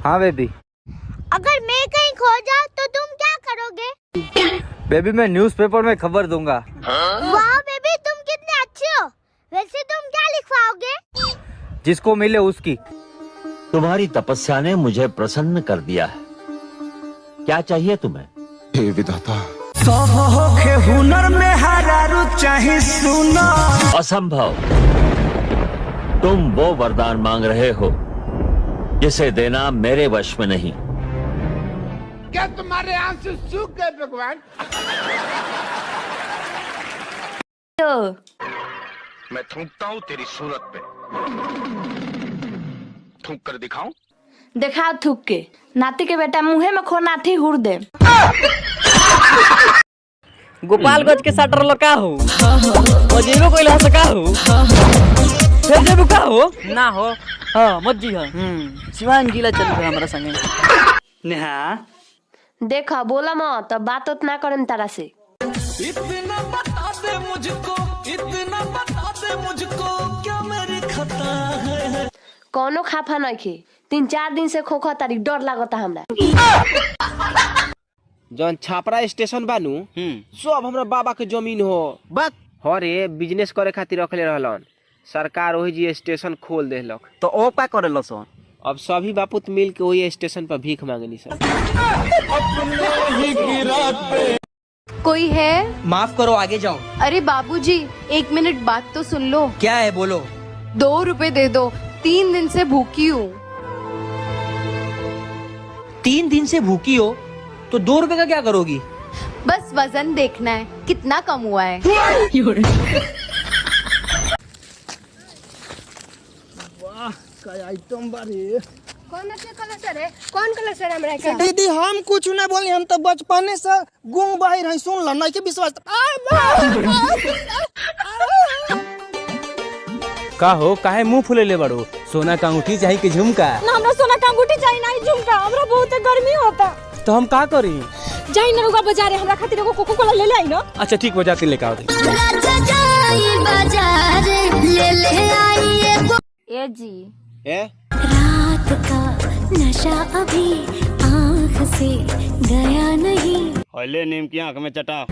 हाँ बेबी। अगर मैं कहीं खो जाऊँ तो तुम क्या करोगे? बेबी मैं न्यूज़पेपर में खबर दूंगा। वाह बेबी तुम कितने अच्छे हो। वैसे तुम क्या लिखवाओगे? जिसको मिले उसकी। तुम्हारी तपस्या ने मुझे प्रसन्न कर दिया है। क्या चाहिए तुम्हें? हे विधाता। हुनर में हरारू चाहे सुनो। असंभव। तुम वो वरदान मांग रहे हो जिसे देना मेरे वश में नहीं। क्या तुम्हारे आंसू सूख गए भगवान? मैं थूकता हूँ तेरी सूरत पे। थूक कर दिखाऊं? देखा थूक के नाती के बेटा मुँहे में खो नाथी हुर दे। गोपालगंज के सटर लगा हो अजीबो कोई ला सका हो फिर जब का हो ना हो। हाँ मत जी हाँ सिवान जिला चल गया हमारा संगे। नेहा देखा बोला मत तब बात उतना करम तारा से। इतना बता दे मुझको, इतना बता दे मुझको, क्या मेरी खता है? कौनो खाफा नहीं खे 3-4 दिन से खोखा तारी डर लागता हमरा। जौन छापरा स्टेशन बानू सब हमरा बाबा के जमीन हो। बस हरे बिजनेस करे खातिर रखले रहलन। सरकार वही जी स्टेशन खोल देलक तो ओ का करेलो सन। अब सभी बापूत मिल के वही स्टेशन पर भीख मांगनी सब। कोई है? माफ करो आगे जाओ। अरे बाबूजी 1 मिनट बात तो सुन लो। क्या है बोलो। 2 रुपए दे दो, 3 दिन से भूखी हूँ। 3 दिन से भूखी हो तो 2 रुपए का क्या करोगी? बस वजन देखना है कितना कम हुआ है। वाह क्या आइटम बारे। कौन अच्छा कलर है? कौन कलर है हमरा के? दीदी हम कुछ ना बोली, हम तो बचपने से गुंग बाहिर है। सुन लो नहीं के विश्वास। का हो काहे मुंह फुले ले बड़ो? सोना का अंगूठी चाहिए कि झुमका? ना हमरा सोना का अंगूठी चाहिए ना झुमका। हमरा बहुत गर्मी होता। तो हम का करी? जाई ना रुगा बाजारे हमरा खातिर एगो कोको कोला ले ले आई ना। अच्छा ठीक बजाती लेके आओ। ए जी ए रात का नशा अभी आँख से गया नहीं। हले नीम की आंख में चटा।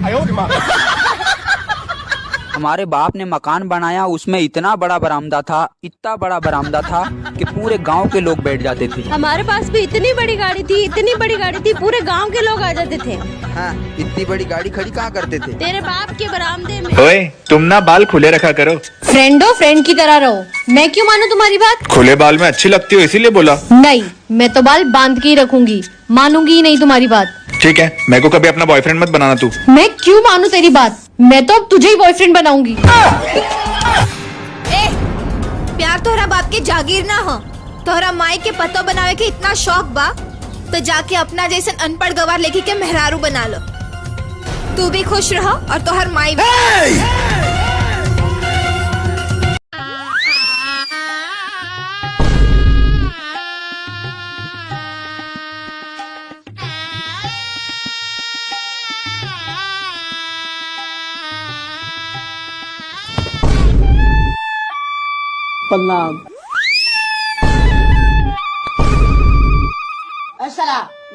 हमारे बाप ने मकान बनाया, उसमें इतना बड़ा बरामदा था, इतना बड़ा बरामदा था कि पूरे गांव के लोग बैठ जाते थे। हमारे पास भी इतनी बड़ी गाड़ी थी, इतनी बड़ी गाड़ी थी, पूरे गांव के लोग आ जाते थे। हाँ, इतनी बड़ी गाड़ी खड़ी कहाँ करते थे? तेरे बाप के बरामदे में। ओए तुम ना बाल खुले रखा करो। फ्रेंडो फ्रेंड की तरह रहो। मैं क्यों मानूं तुम्हारी बात? खुले बाल में अच्छी लगती हो इसीलिए बोला। नहीं, मैं तो बाल बांध के ही रखूंगी, मानूंगी ही नहीं तुम्हारी बात। ठीक है, मेरे को कभी अपना बॉयफ्रेंड मत बनाना तू। मैं क्यों मानूं तेरी बात? मैं तो अब तुझे ही बॉयफ्रेंड बनाऊंगी। प्यार तोहरा बाप के जागीर ना हो। तोहरा माई के पतो बनावे के इतना शौक बा तो जाके अपना जैसन अनपढ़ गवार लेके के मेहरारू बना लो। तू भी खुश रहो और तोहर माई भी। प्रणाम। ऐसा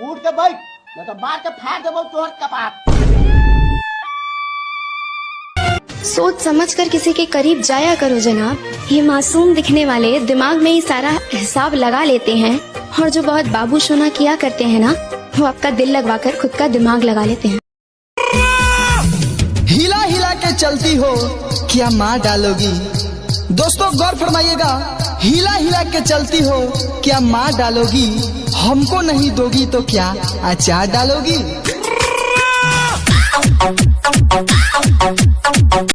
उठ के बैठ मैं तो मार के फाड़ देबो तोहर कपाट। सोच समझ कर किसी के करीब जाया करो जनाब। ये मासूम दिखने वाले दिमाग में ही सारा हिसाब लगा लेते हैं और जो बहुत बाबू सोना किया करते हैं ना, वो आपका दिल लगवाकर खुद का दिमाग लगा लेते हैं। हिला हिला के चलती हो क्या मार डालोगी? दोस्तों गौर फरमाइएगा, हिला हिला के चलती हो क्या मार डालोगी? हमको नहीं दोगी तो क्या अचार डालोगी?